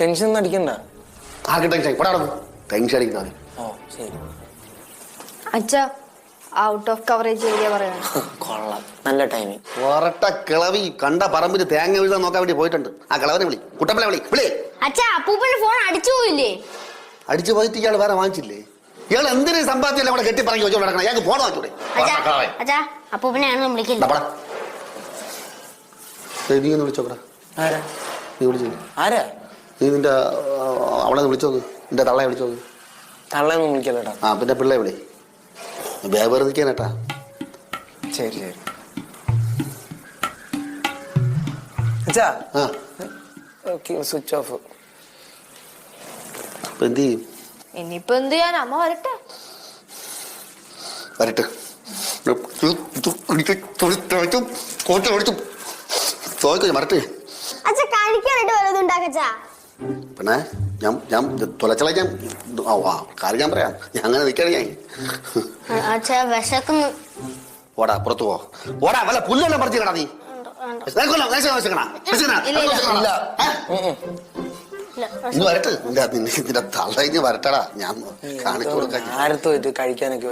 Tension ഒന്നും അടിക്കണ്ട. ആർക്ക് tension? ഇവിടെ ടെൻഷൻ അടിക്കുന്ന. ഓ ശരി. അച്ഛാ ഔട്ട് ഓഫ് കവറേജ് ഏരിയ പറയണം. കൊള്ളാം, നല്ല ടൈമിങ്. ഒരട്ട കിളവി കണ്ട പറമ്പിൽ തേങ്ങ വീഴാൻ നോക്കാൻ വേണ്ടി പോയിട്ടുണ്ട്. ആ കിളവനെ വിളി, കുട്ടപ്പനെ വിളി. വിളി. അച്ഛാ അപ്പൂപ്പന്റെ ഫോൺ അടിച്ചു പോയില്ലേ? അടിച്ചു പോയിട്ട് ഇയാൾ വേറെ വാങ്ങിച്ചില്ലേ? ഇയാൾ എന്തിനു സമ്പാദ്യം അവിടെ കെട്ടി പറഞ്ഞു വെച്ചോണ്ട് നടക്കണം. ഞങ്ങൾക്ക് ഫോൺ വാങ്ങിച്ചൂടെ? അച്ഛാ അപ്പൂപ്പനെയാണ് വിളിക്കില്ല. നീ ഒന്ന് വിളിച്ചോക്കടാ. ആരാ നീ വിളിച്ചു? ആരാ? നീ നിന്റെ അവളെ വിളിച്ചോക്ക്, നിന്റെ തള്ളയെ വിളിച്ചോക്ക്. തള്ളയൊന്നും വിളിക്കല്ലേട്ടാ. ആ പിന്നെ പിള്ളേ വിളി. വേറെ നിൽക്കാനേട്ടാ. ശരി ശരി. അച്ഛാ സ്വിച്ച് ഓഫ്. അപ്പൊ എന്ത് ചെയ്യും? ഇനിയിപ്പോ എന്ത് ചെയ്യാൻ? അമ്മ വരട്ടെ. വരട്ടെ. മരട്ടെ. പിന്നെ ഞാൻ തുലച്ചള കാര്യം ഞാൻ പറയാം. ഞാൻ അങ്ങനെ നിൽക്കണ ഞാൻ. ഓടാ പുറത്തു പോ. ഓടാ വല്ല പുല്ലെല്ലാം പറിച്ചിക്കടാ നീ. വരട്ടെ. നിന്റെ തള്ളഞ്ഞ് വരട്ടടാ. ഞാൻ കാണിച്ചു കൊടുക്കാൻ. ആരത്തോ ഇത് കഴിക്കാനൊക്കെ